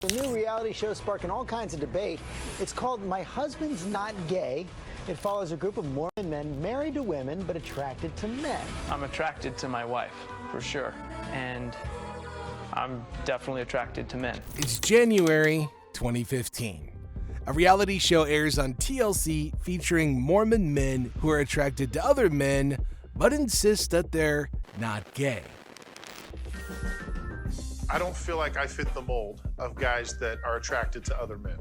The new reality show sparking all kinds of debate. It's called My Husband's Not Gay. It follows a group of Mormon men married to women but attracted to men. I'm attracted to my wife, for sure. And I'm definitely attracted to men. It's January 2015. A reality show airs on TLC featuring Mormon men who are attracted to other men but insist that they're not gay. I don't feel like I fit the mold of guys that are attracted to other men,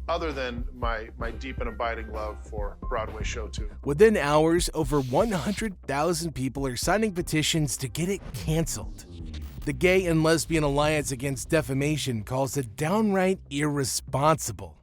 other than my deep and abiding love for Broadway show too. Within hours, over 100,000 people are signing petitions to get it canceled. The Gay and Lesbian Alliance Against Defamation calls it downright irresponsible.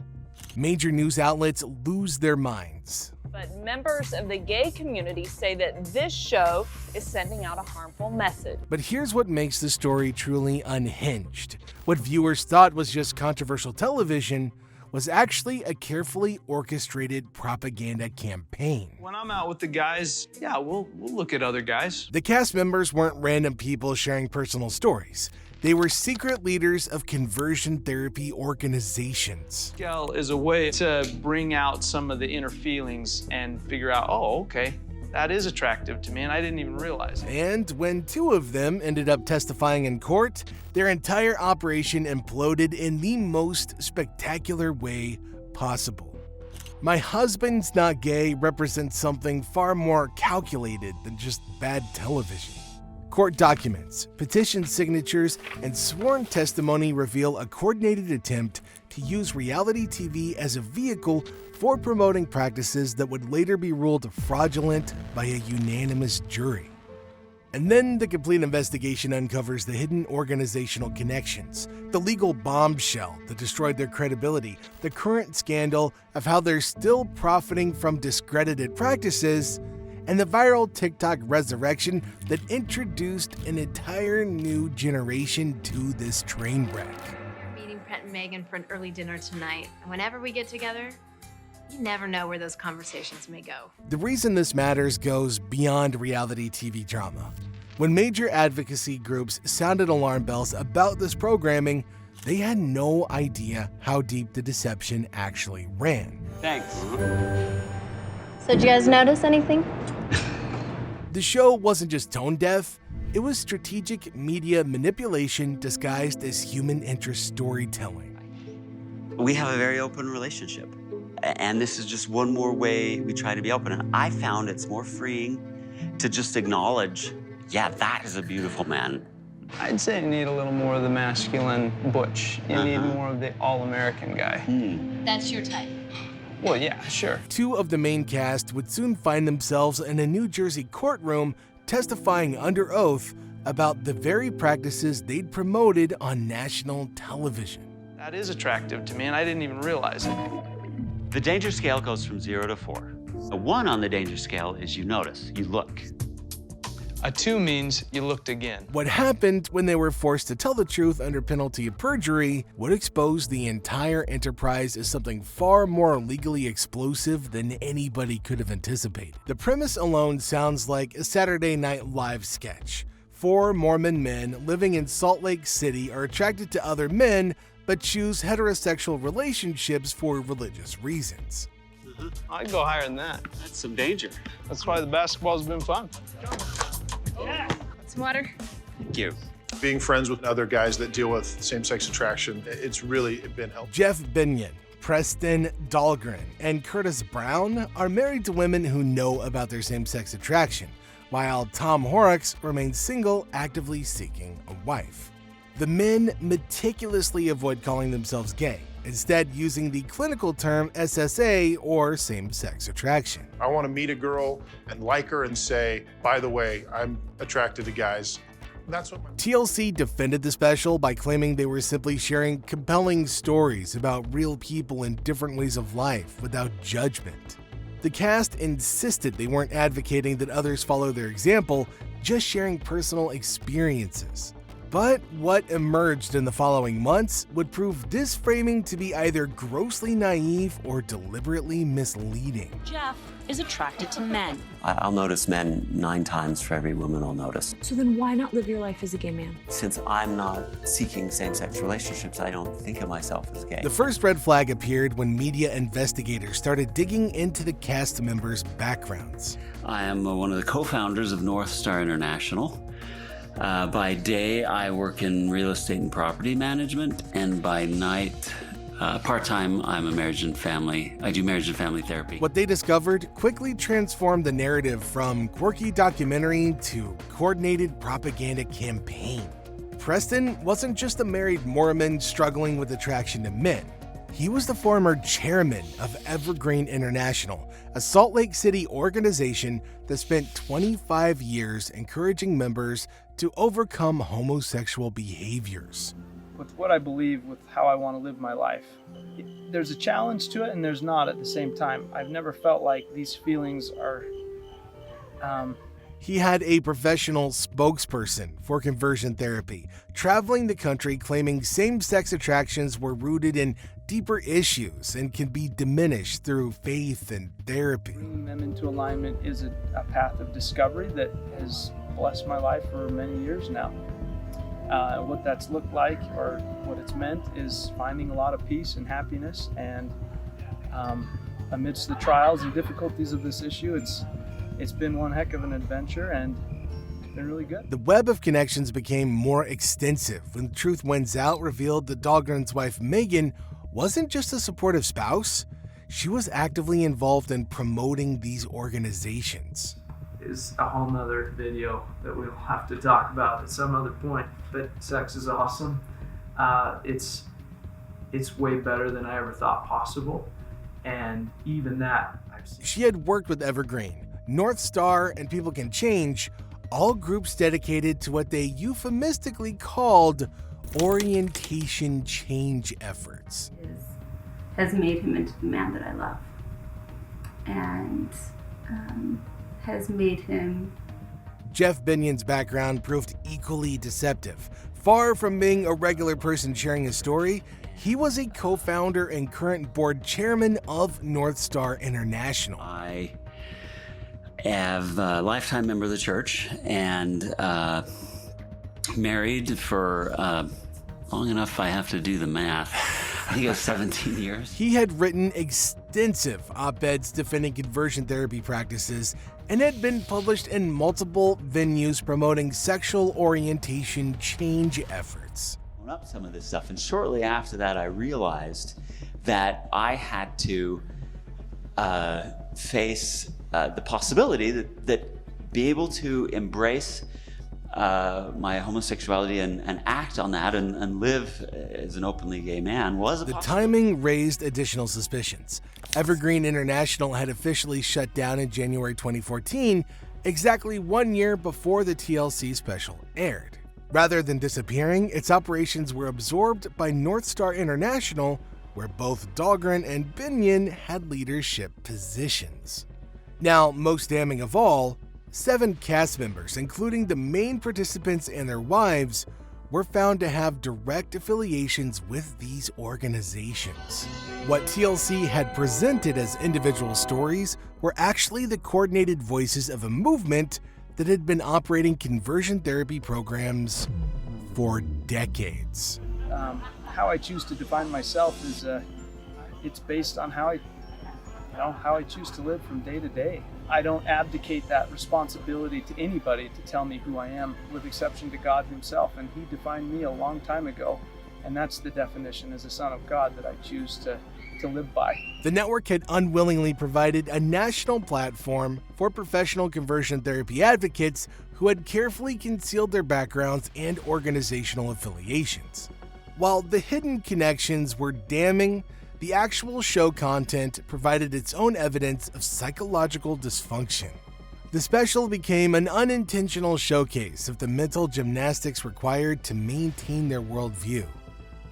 Major news outlets lose their minds. But members of the gay community say that this show is sending out a harmful message. But here's what makes the story truly unhinged. What viewers thought was just controversial television was actually a carefully orchestrated propaganda campaign. When I'm out with the guys, yeah, we'll look at other guys. The cast members weren't random people sharing personal stories. They were secret leaders of conversion therapy organizations. Bombshell is a way to bring out some of the inner feelings and figure out, oh, okay, that is attractive to me, and I didn't even realize it. And when two of them ended up testifying in court, their entire operation imploded in the most spectacular way possible. My Husband's Not Gay represents something far more calculated than just bad television. Court documents, petition signatures, and sworn testimony reveal a coordinated attempt to use reality TV as a vehicle for promoting practices that would later be ruled fraudulent by a unanimous jury. And then the complete investigation uncovers the hidden organizational connections, the legal bombshell that destroyed their credibility, the current scandal of how they're still profiting from discredited practices, and the viral TikTok resurrection that introduced an entire new generation to this train wreck. Meeting Brett and Megan for an early dinner tonight. And whenever we get together, you never know where those conversations may go. The reason this matters goes beyond reality TV drama. When major advocacy groups sounded alarm bells about this programming, they had no idea how deep the deception actually ran. Thanks. So did you guys notice anything? The show wasn't just tone deaf, it was strategic media manipulation disguised as human interest storytelling. We have a very open relationship, and this is just one more way we try to be open. And I found it's more freeing to just acknowledge, yeah, that is a beautiful man. I'd say you need a little more of the masculine butch. You need more of the all-American guy. That's your type. Well, yeah, sure. Two of the main cast would soon find themselves in a New Jersey courtroom testifying under oath about the very practices they'd promoted on national television. That is attractive to me, and I didn't even realize it. The danger scale goes from 0 to 4. A 1 on the danger scale is you notice, you look. A 2 means you looked again. What happened when they were forced to tell the truth under penalty of perjury would expose the entire enterprise as something far more legally explosive than anybody could have anticipated. The premise alone sounds like a Saturday Night Live sketch. 4 Mormon men living in Salt Lake City are attracted to other men but choose heterosexual relationships for religious reasons. I'd go higher than that. That's some danger. That's why the basketball's been fun. Some water? Thank you. Being friends with other guys that deal with same-sex attraction, it's really been helpful. Jeff Binion, Preston Dahlgren, and Curtis Brown are married to women who know about their same-sex attraction, while Tom Horrocks remains single, actively seeking a wife. The men meticulously avoid calling themselves gay, instead using the clinical term SSA or same-sex attraction. I want to meet a girl and like her and say, by the way, I'm attracted to guys. And that's what TLC defended the special by claiming they were simply sharing compelling stories about real people in different ways of life without judgment. The cast insisted they weren't advocating that others follow their example, just sharing personal experiences. But what emerged in the following months would prove this framing to be either grossly naive or deliberately misleading. Jeff is attracted to men. I'll notice men 9 times for every woman I'll notice. So then why not live your life as a gay man? Since I'm not seeking same-sex relationships, I don't think of myself as gay. The first red flag appeared when media investigators started digging into the cast members' backgrounds. I am one of the co-founders of North Star International. By day, I work in real estate and property management, and by night, part-time, I do marriage and family therapy. What they discovered quickly transformed the narrative from quirky documentary to coordinated propaganda campaign. Preston wasn't just a married Mormon struggling with attraction to men. He was the former chairman of Evergreen International, a Salt Lake City organization that spent 25 years encouraging members to overcome homosexual behaviors. With what I believe, with how I want to live my life, there's a challenge to it and there's not at the same time. I've never felt like these feelings are... He had a professional spokesperson for conversion therapy, traveling the country claiming same-sex attractions were rooted in deeper issues and can be diminished through faith and therapy. Bringing them into alignment is a path of discovery that has blessed my life for many years now. What that's looked like or what it's meant is finding a lot of peace and happiness, and amidst the trials and difficulties of this issue, it's been one heck of an adventure, and it's been really good. The web of connections became more extensive when Truth Wins Out revealed that Dahlgren's wife Megan wasn't just a supportive spouse, she was actively involved in promoting these organizations. Is a whole nother video that we'll have to talk about at some other point, but sex is awesome. It's way better than I ever thought possible, and even that I've seen. She had worked with Evergreen, North Star, and People Can Change, all groups dedicated to what they euphemistically called orientation change efforts. Has made him into the man that I love, and has made him... Jeff Binion's background proved equally deceptive. Far from being a regular person sharing his story, he was a co-founder and current board chairman of North Star International. I am a lifetime member of the church and married for long enough I have to do the math. I think it was 17 years. He had written extensive op-eds defending conversion therapy practices and had been published in multiple venues promoting sexual orientation change efforts. Up some of this stuff, and shortly after that I realized that I had to face the possibility that be able to embrace my homosexuality and act on that and live as an openly gay man was a possibility. The timing raised additional suspicions. Evergreen International had officially shut down in January 2014, exactly 1 year before the TLC special aired. Rather than disappearing, its operations were absorbed by North Star International, where both Dahlgren and Binion had leadership positions. Now, most damning of all, 7 cast members, including the main participants and their wives, were found to have direct affiliations with these organizations. What TLC had presented as individual stories were actually the coordinated voices of a movement that had been operating conversion therapy programs for decades. How I choose to define myself is it's based on how I choose to live from day to day. I don't abdicate that responsibility to anybody to tell me who I am, with exception to God himself, and he defined me a long time ago, and that's the definition as a son of God that I choose to live by. The network had unwillingly provided a national platform for professional conversion therapy advocates who had carefully concealed their backgrounds and organizational affiliations. While the hidden connections were damning, the actual show content provided its own evidence of psychological dysfunction. The special became an unintentional showcase of the mental gymnastics required to maintain their worldview.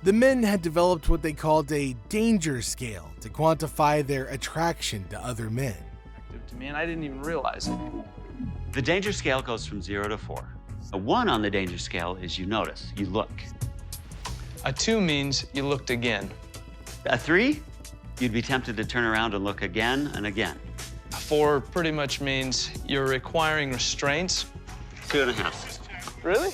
The men had developed what they called a danger scale to quantify their attraction to other men. To me, and I didn't even realize it. The danger scale goes from 0 to 4. A 1 on the danger scale is you notice, you look. A 2 means you looked again. A 3, you'd be tempted to turn around and look again and again. A 4 pretty much means you're requiring restraints. 2.5. Really?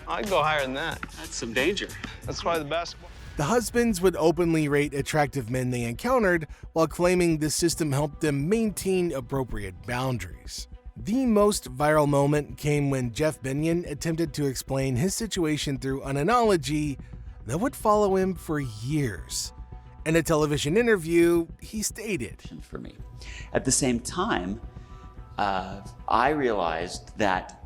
I'd go higher than that. That's some danger. That's why the basketball... The husbands would openly rate attractive men they encountered while claiming the system helped them maintain appropriate boundaries. The most viral moment came when Jeff Binion attempted to explain his situation through an analogy that would follow him for years. In a television interview, he stated, For me. At the same time, I realized that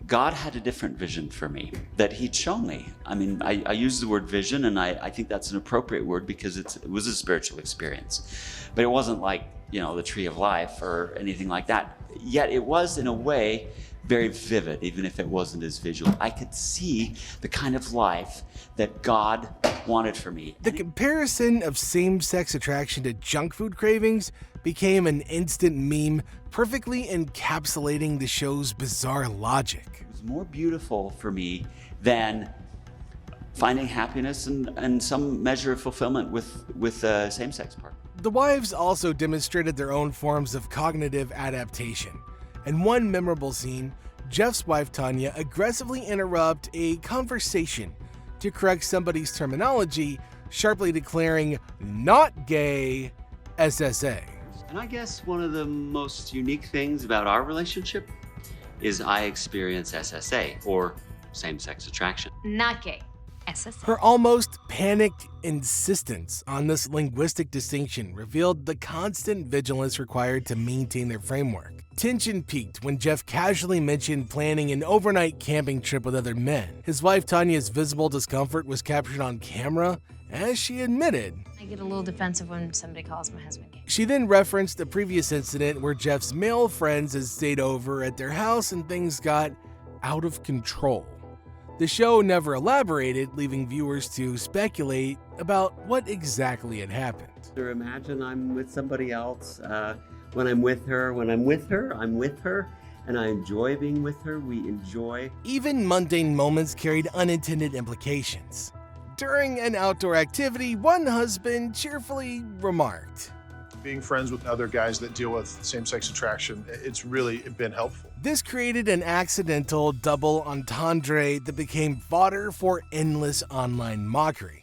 God had a different vision for me that he'd shown me. I mean, I use the word vision, and I think that's an appropriate word because it was a spiritual experience. But it wasn't like, the tree of life or anything like that. Yet it was, in a way, very vivid, even if it wasn't as visual. I could see the kind of life that God wanted for me. The comparison of same-sex attraction to junk food cravings became an instant meme, perfectly encapsulating the show's bizarre logic. It was more beautiful for me than finding happiness and some measure of fulfillment with a same-sex partner. The wives also demonstrated their own forms of cognitive adaptation. In one memorable scene, Jeff's wife Tanya aggressively interrupts a conversation to correct somebody's terminology, sharply declaring "not gay" SSA. And I guess one of the most unique things about our relationship is I experience SSA, or same-sex attraction. Not gay. SSA. Her almost panicked insistence on this linguistic distinction revealed the constant vigilance required to maintain their framework. Tension peaked when Jeff casually mentioned planning an overnight camping trip with other men. His wife Tanya's visible discomfort was captured on camera as she admitted. I get a little defensive when somebody calls my husband gay. She then referenced a previous incident where Jeff's male friends had stayed over at their house and things got out of control. The show never elaborated, leaving viewers to speculate about what exactly had happened. Or imagine I'm with somebody else. When I'm with her, I'm with her, and I enjoy being with her. We enjoy. Even mundane moments carried unintended implications. During an outdoor activity, one husband cheerfully remarked, Being friends with other guys that deal with same-sex attraction, it's really been helpful. This created an accidental double entendre that became fodder for endless online mockery.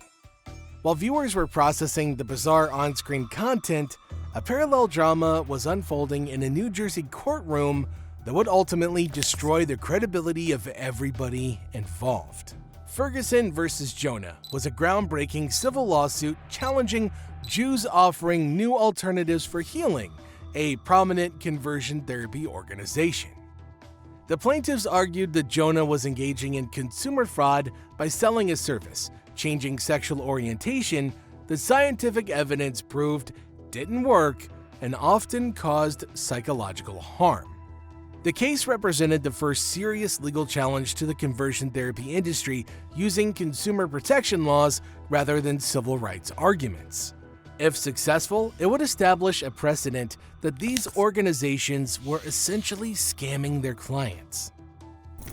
While viewers were processing the bizarre on-screen content, a parallel drama was unfolding in a New Jersey courtroom that would ultimately destroy the credibility of everybody involved. Ferguson versus Jonah was a groundbreaking civil lawsuit challenging Jews offering new alternatives for healing, a prominent conversion therapy organization. The plaintiffs argued that Jonah was engaging in consumer fraud by selling a service, changing sexual orientation that scientific evidence proved didn't work and often caused psychological harm. The case represented the first serious legal challenge to the conversion therapy industry using consumer protection laws rather than civil rights arguments. If successful, it would establish a precedent that these organizations were essentially scamming their clients.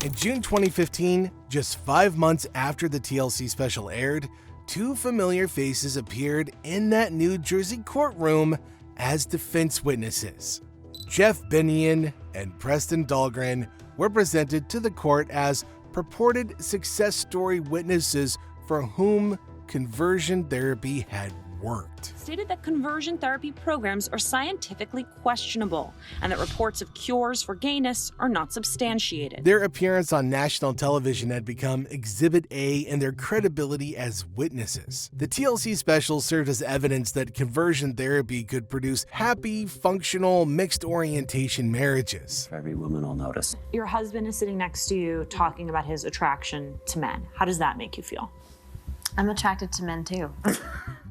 In June 2015, just 5 months after the TLC special aired, two familiar faces appeared in that New Jersey courtroom as defense witnesses. Jeff Binion and Preston Dahlgren were presented to the court as purported success story witnesses for whom conversion therapy had worked. Stated that conversion therapy programs are scientifically questionable and that reports of cures for gayness are not substantiated. Their appearance on national television had become Exhibit A in their credibility as witnesses. The TLC special served as evidence that conversion therapy could produce happy, functional, mixed orientation marriages. Every woman will notice. Your husband is sitting next to you talking about his attraction to men. How does that make you feel? I'm attracted to men too.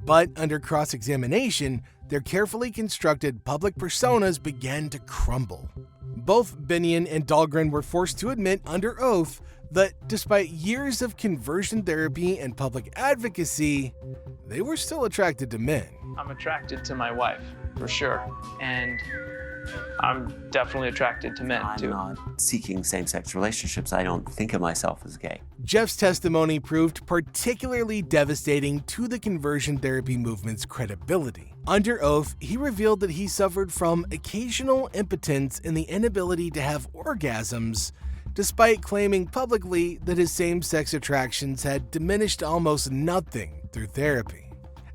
But under cross-examination, their carefully constructed public personas began to crumble. Both Binion and Dahlgren were forced to admit under oath that despite years of conversion therapy and public advocacy, they were still attracted to men. I'm attracted to my wife, for sure. And I'm definitely attracted to men, too. I'm not seeking same-sex relationships. I don't think of myself as gay. Jeff's testimony proved particularly devastating to the conversion therapy movement's credibility. Under oath, he revealed that he suffered from occasional impotence and the inability to have orgasms, despite claiming publicly that his same-sex attractions had diminished almost nothing through therapy.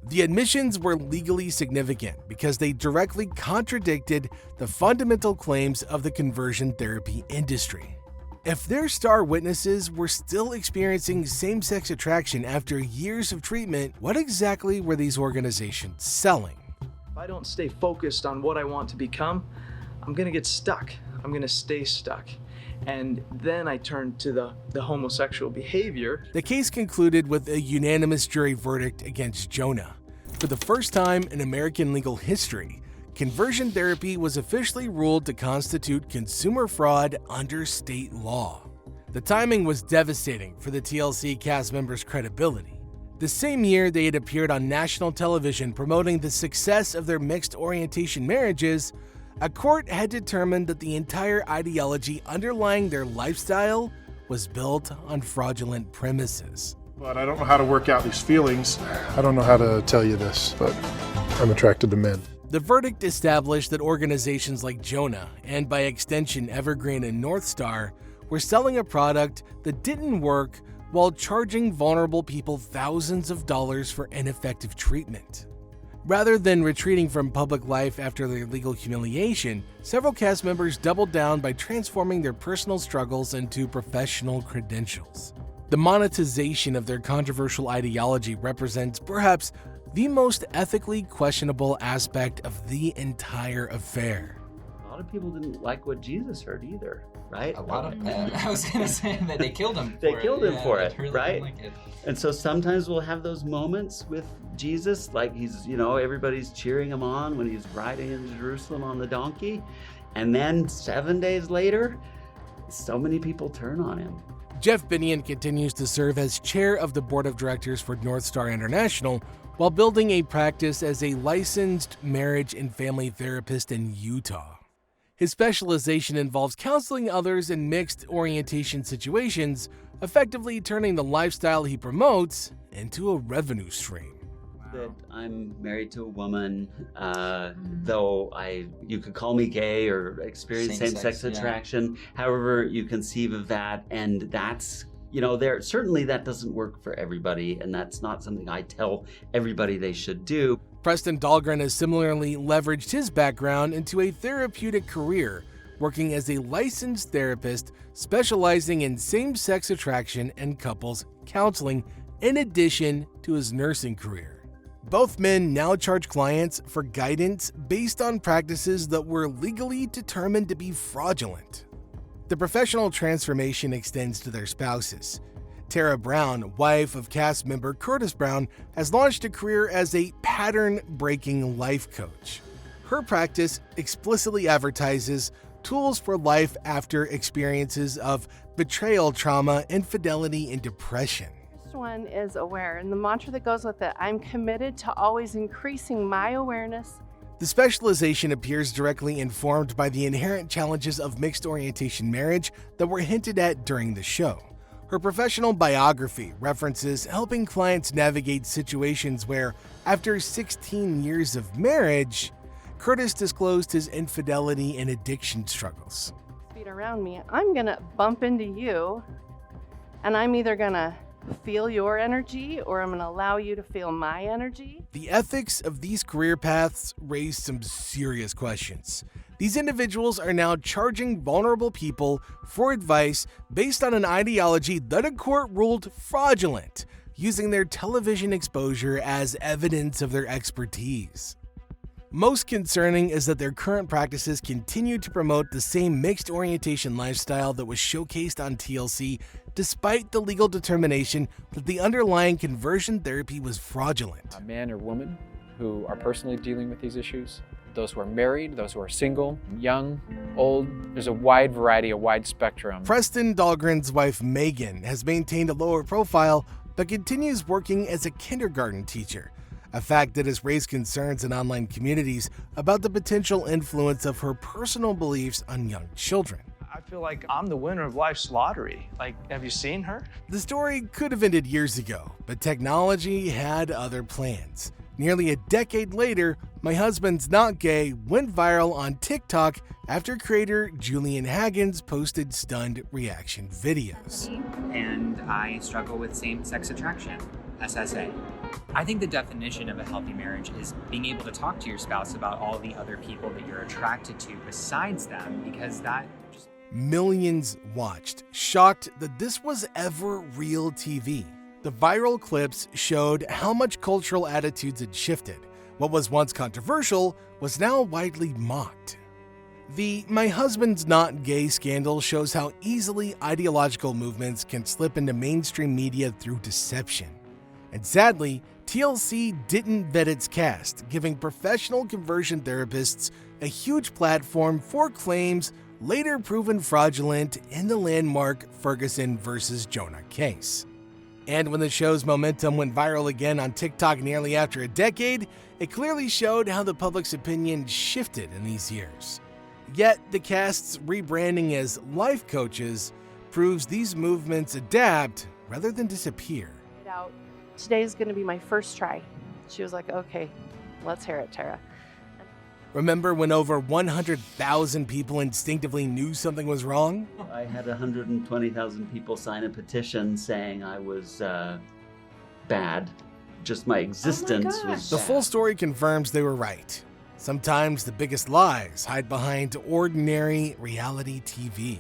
The admissions were legally significant because they directly contradicted the fundamental claims of the conversion therapy industry. If their star witnesses were still experiencing same-sex attraction after years of treatment, what exactly were these organizations selling? If I don't stay focused on what I want to become, I'm gonna get stuck. I'm gonna stay stuck. And then I turn to the homosexual behavior. The case concluded with a unanimous jury verdict against Jonah. For the first time in American legal history, conversion therapy was officially ruled to constitute consumer fraud under state law. The timing was devastating for the TLC cast members' credibility. The same year they had appeared on national television promoting the success of their mixed orientation marriages, a court had determined that the entire ideology underlying their lifestyle was built on fraudulent premises. But I don't know how to work out these feelings. I don't know how to tell you this, but I'm attracted to men. The verdict established that organizations like Jonah, and by extension Evergreen and North Star, were selling a product that didn't work while charging vulnerable people thousands of dollars for ineffective treatment. Rather than retreating from public life after their legal humiliation, several cast members doubled down by transforming their personal struggles into professional credentials. The monetization of their controversial ideology represents perhaps the most ethically questionable aspect of the entire affair. A lot of people didn't like what Jesus heard either, right? A lot of I was going to say that they killed him for it. They killed him for it, really right? Like it. And so sometimes we'll have those moments with Jesus, like he's, everybody's cheering him on when he's riding into Jerusalem on the donkey. And then 7 days later, so many people turn on him. Jeff Binion continues to serve as chair of the board of directors for North Star International while building a practice as a licensed marriage and family therapist in Utah. His specialization involves counseling others in mixed orientation situations, effectively turning the lifestyle he promotes into a revenue stream. That I'm married to a woman, though you could call me gay or experience same-sex attraction, however you conceive of that, and that's, certainly that doesn't work for everybody, and that's not something I tell everybody they should do. Preston Dahlgren has similarly leveraged his background into a therapeutic career, working as a licensed therapist specializing in same-sex attraction and couples counseling, in addition to his nursing career. Both men now charge clients for guidance based on practices that were legally determined to be fraudulent. The professional transformation extends to their spouses. Tara Brown, wife of cast member Curtis Brown, has launched a career as a pattern-breaking life coach. Her practice explicitly advertises tools for life after experiences of betrayal, trauma, infidelity, and depression. First one is aware, and the mantra that goes with it, I'm committed to always increasing my awareness. The specialization appears directly informed by the inherent challenges of mixed orientation marriage that were hinted at during the show. Her professional biography references helping clients navigate situations where, after 16 years of marriage, Curtis disclosed his infidelity and addiction struggles. Feet around me, I'm gonna bump into you, and I'm either gonna feel your energy or I'm going to allow you to feel my energy. The ethics of these career paths raise some serious questions. These individuals are now charging vulnerable people for advice based on an ideology that a court ruled fraudulent, using their television exposure as evidence of their expertise. Most concerning is that their current practices continue to promote the same mixed orientation lifestyle that was showcased on TLC, despite the legal determination that the underlying conversion therapy was fraudulent. A man or woman who are personally dealing with these issues, those who are married, those who are single, young, old, there's a wide variety, a wide spectrum. Preston Dahlgren's wife Megan has maintained a lower profile but continues working as a kindergarten teacher. a fact that has raised concerns in online communities about the potential influence of her personal beliefs on young children. I feel like I'm the winner of life's lottery. Like, have you seen her? The story could have ended years ago, but technology had other plans. Nearly a decade later, My Husband's Not Gay went viral on TikTok after creator Julian Haggins posted stunned reaction videos. And I struggle with same-sex attraction, SSA. I think the definition of a healthy marriage is being able to talk to your spouse about all the other people that you're attracted to besides them, because that just... Millions watched, shocked that this was ever real TV. The viral clips showed how much cultural attitudes had shifted. What was once controversial was now widely mocked. The My Husband's Not Gay scandal shows how easily ideological movements can slip into mainstream media through deception. And sadly, TLC didn't vet its cast, giving professional conversion therapists a huge platform for claims later proven fraudulent in the landmark Ferguson versus Jonah case. And when the show's momentum went viral again on TikTok nearly after a decade, it clearly showed how the public's opinion shifted in these years. Yet, the cast's rebranding as life coaches proves these movements adapt rather than disappear. Today's going to be my first try. She was like, okay, let's hear it, Tara. Remember when over 100,000 people instinctively knew something was wrong? I had 120,000 people sign a petition saying I was bad. Just my existence was The bad. full story confirms they were right. Sometimes the biggest lies hide behind ordinary reality TV.